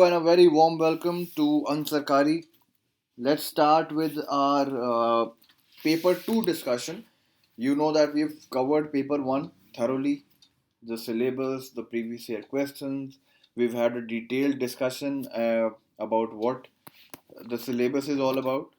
And a very warm welcome to Ansarkari. Let's start with our paper 2 discussion. You know that we've covered paper 1 thoroughly, the syllabus, the previous year questions. We've had a detailed discussion about what the syllabus is all about.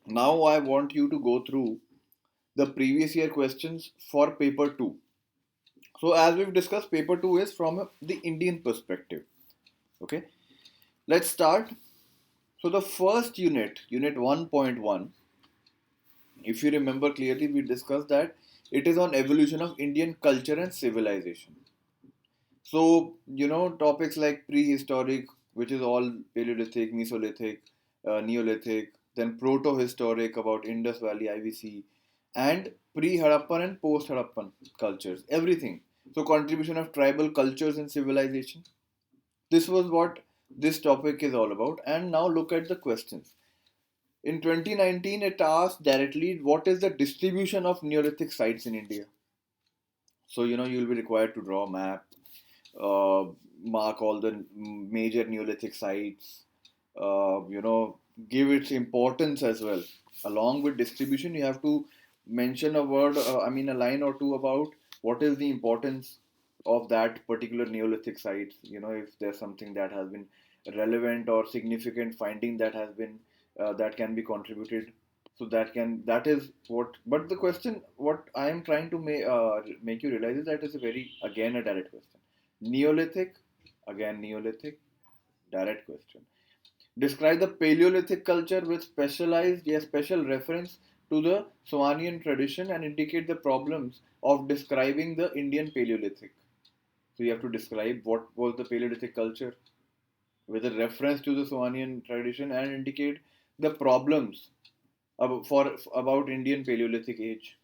Now I want you to go through the previous year questions for paper 2. So, as we've discussed, paper 2 is from the Indian perspective. Okay, let's start. So the first unit, unit 1.1, if you remember clearly, we discussed that it is on evolution of Indian culture and civilization. So, topics like prehistoric, which is all Paleolithic, Mesolithic, Neolithic, then proto-historic about Indus Valley, IVC, and pre-Harappan and post-Harappan cultures, everything. So contribution of tribal cultures and civilization. This was what this topic is all about. And now look at the questions. In 2019, it asked directly what is the distribution of Neolithic sites in India. So, you'll be required to draw a map, uh, mark all the major Neolithic sites, give its importance as well. Along with distribution, you have to mention a line or two about what is the importance of that particular Neolithic site. If there's something that has been relevant or significant finding that has been that can be contributed. So that is what. But the question, what I am trying to make you realize is that it's a very again a direct question. Neolithic, again Neolithic, direct question. Describe the Paleolithic culture with special reference to the Sawanian tradition and indicate the problems of describing the Indian Paleolithic. So you have to describe what was the Paleolithic culture with a reference to the Sawanian tradition and indicate the problems about Indian Paleolithic age.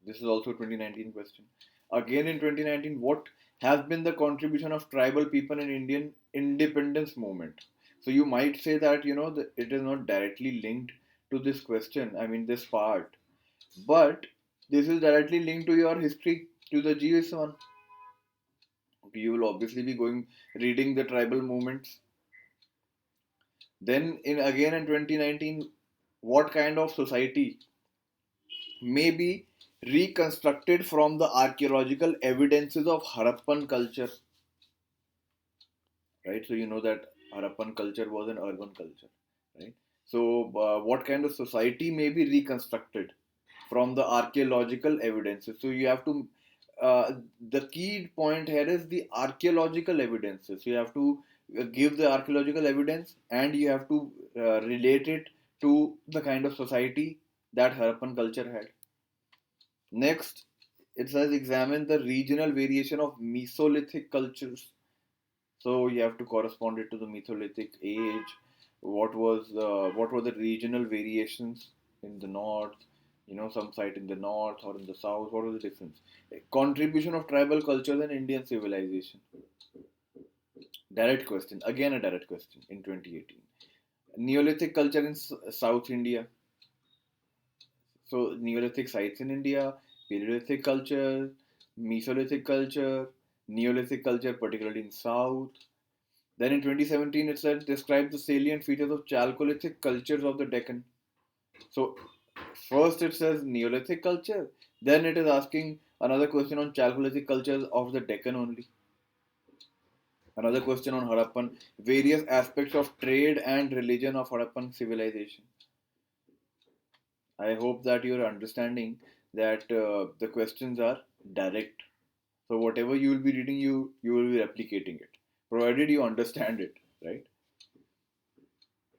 This is also 2019 question. Again in 2019, what has been the contribution of tribal people in Indian independence movement? So you might say that it is not directly linked to this question. I mean this part, but this is directly linked to your history to the GS1. You will obviously be going reading the tribal movements. Then in 2019, what kind of society may be reconstructed from the archaeological evidences of Harappan culture, right? So you know that Harappan culture was an urban culture, right? So what kind of society may be reconstructed from the archaeological evidences? So you have to the key point here is the archaeological evidences. So you have to give the archaeological evidence and you have to relate it to the kind of society that Harappan culture had. Next, it says examine the regional variation of Mesolithic cultures. So you have to correspond it to the Mesolithic age. What were the regional variations in the north? Some site in the north or in the south. What was the difference? Contribution of tribal cultures and Indian civilization. Direct question. Again, a direct question in 2018. Neolithic culture in South India. So Neolithic sites in India, Paleolithic culture, Mesolithic culture, Neolithic culture, particularly in South. Then in 2017, it said describe the salient features of Chalcolithic cultures of the Deccan. So first it says Neolithic culture, then it is asking another question on Chalcolithic cultures of the Deccan only. Another question on Harappan, various aspects of trade and religion of Harappan civilization. I hope that you're understanding that the questions are direct. So whatever you will be reading, you will be replicating it, provided you understand it, right?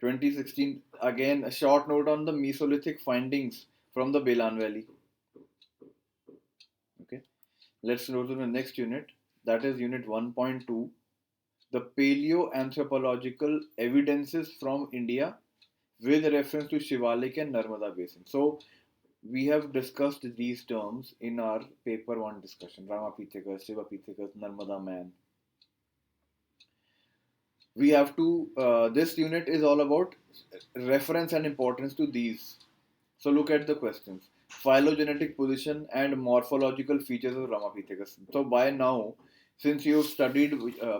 2016 again a short note on the Mesolithic findings from the Belan Valley. Okay, let's go to the next unit. That is unit 1.2, the paleoanthropological evidences from India with reference to Shivalik and Narmada basin. So we have discussed these terms in our paper 1 discussion. Ramapithecus, Shivapithecus, Narmada man. We have to this unit is all about reference and importance to these. So look at the questions. Phylogenetic position and morphological features of Ramapithecus. So by now Since you've studied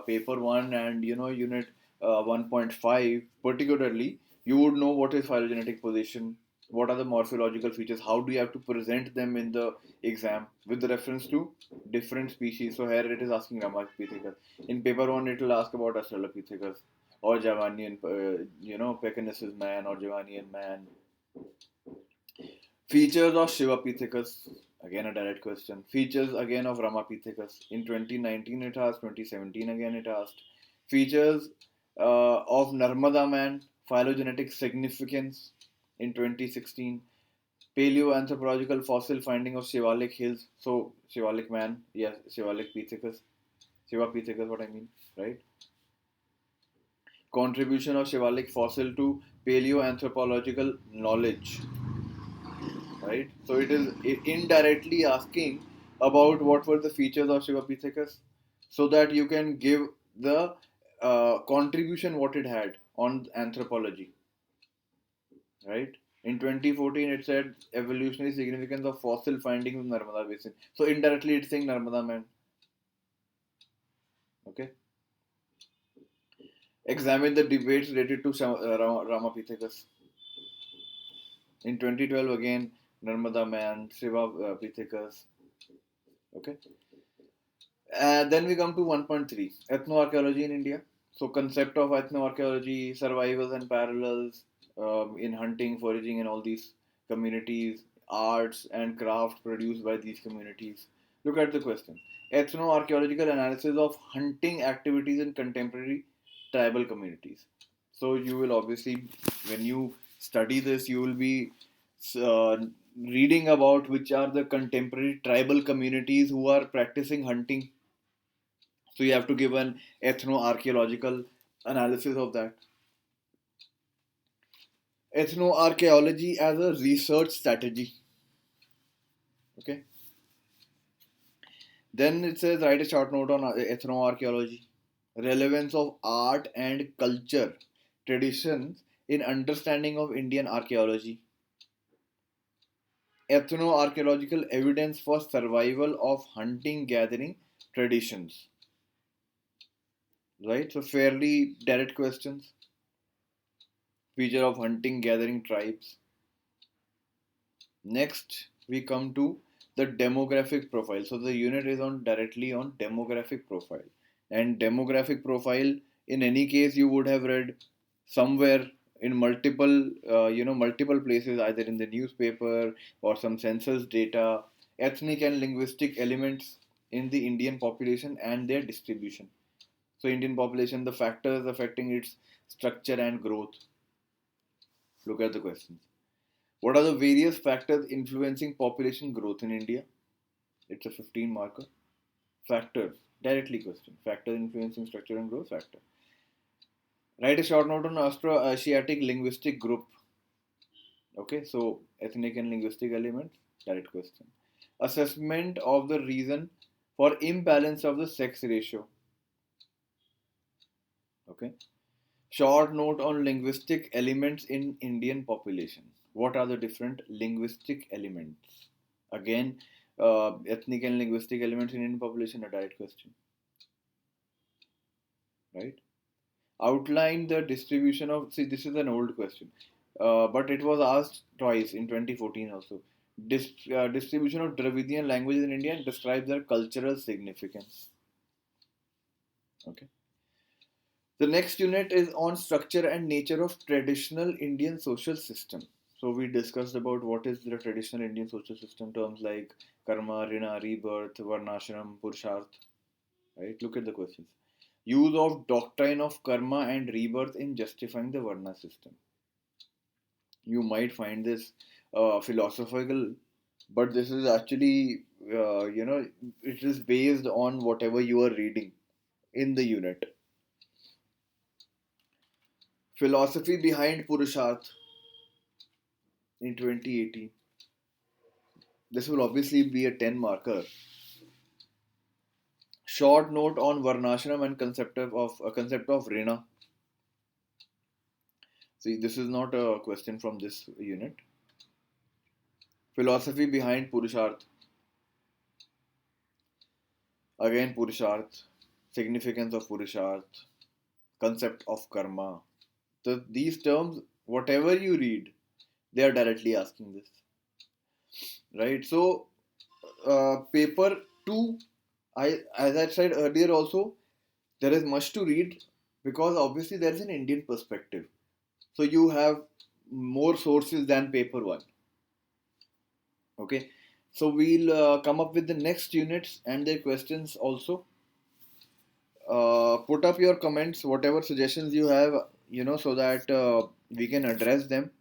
paper 1 and unit 1.5 particularly, you would know what is phylogenetic position, what are the morphological features, how do you have to present them in the exam with the reference to different species. So here it is asking Ramapithecus. In paper 1 it will ask about Australopithecus or Javanian, Pekinensis man or Javanian man. Features of Shivapithecus, again a direct question. Features again of Ramapithecus. In 2019 it asked, 2017 again it asked. Features of Narmada man, phylogenetic significance in 2016. Paleoanthropological fossil finding of Shivalik hills. So Shivalik man, yes, Shivalik Pithecus. Shivapithecus, what I mean, right? Contribution of Shivalik fossil to paleoanthropological knowledge, right? So it is indirectly asking about what were the features of Shivapithecus, so that you can give the contribution what it had on anthropology, right? In 2014, it said evolutionary significance of fossil findings in Narmada Basin. So indirectly, it's saying Narmada man. Okay. Examine the debates related to Ramapithecus. In 2012, again, Narmada man, Shiva Pithecus. Okay. Then we come to 1.3, ethnoarchaeology in India. So concept of ethnoarchaeology, survivals and parallels in hunting, foraging, and all these communities, arts and crafts produced by these communities. Look at the question. Ethnoarchaeological analysis of hunting activities in contemporary tribal communities. So you will obviously, when you study this, you will be uh, reading about which are the contemporary tribal communities who are practicing hunting, so you have to give an ethno-archaeological analysis of that. Ethno-archaeology as a research strategy. Okay. Then it says write a short note on ethno-archaeology. Relevance of art and culture traditions in understanding of Indian archaeology. Ethno-archaeological evidence for survival of hunting gathering traditions. Right? So fairly direct questions. Feature of hunting gathering tribes. Next, we come to the demographic profile. So the unit is on directly on demographic profile. And demographic profile, in any case, you would have read somewhere in multiple places, either in the newspaper or some census data, ethnic and linguistic elements in the Indian population and their distribution. So Indian population, the factors affecting its structure and growth. Look at the questions. What are the various factors influencing population growth in India? It's a 15 marker. Factors. Directly question. Factors influencing structure and growth factor. Write a short note on Austro-Asiatic linguistic group. Okay, so ethnic and linguistic elements. Direct question. Assessment of the reason for imbalance of the sex ratio. Okay. Short note on linguistic elements in Indian population. What are the different linguistic elements? Again, ethnic and linguistic elements in Indian population, a direct question, right? Outline the distribution of, see, this is an old question, but it was asked twice in 2014 also. Distribution of Dravidian languages in India and describe their cultural significance. Okay. The next unit is on structure and nature of traditional Indian social system. So we discussed about what is the traditional Indian social system, terms like karma, rina, rebirth, varnashram, purusharth. Right? Look at the questions. Use of doctrine of karma and rebirth in justifying the varna system. You might find this philosophical, but this is actually, it is based on whatever you are reading in the unit. Philosophy behind Purusharth in 2018. This will obviously be a 10 marker. Short note on Varnashram and concept of Rina. See, this is not a question from this unit. Philosophy behind Purusharth. Again, Purusharth, significance of Purusharth, concept of karma. These terms, whatever you read, they are directly asking this, right? So, paper two, as I said earlier, also there is much to read because obviously there is an Indian perspective. So you have more sources than paper one. Okay, so we'll come up with the next units and their questions also. Put up your comments, whatever suggestions you have, so that we can address them.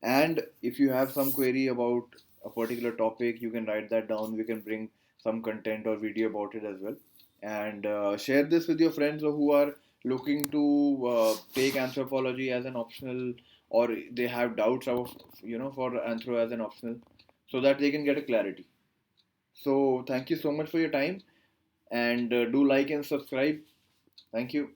And if you have some query about a particular topic, you can write that down. We can bring some content or video about it as well. And share this with your friends who are looking to take anthropology as an optional, or they have doubts of, for anthro as an optional, so that they can get a clarity. So, thank you so much for your time, and do like and subscribe. Thank you.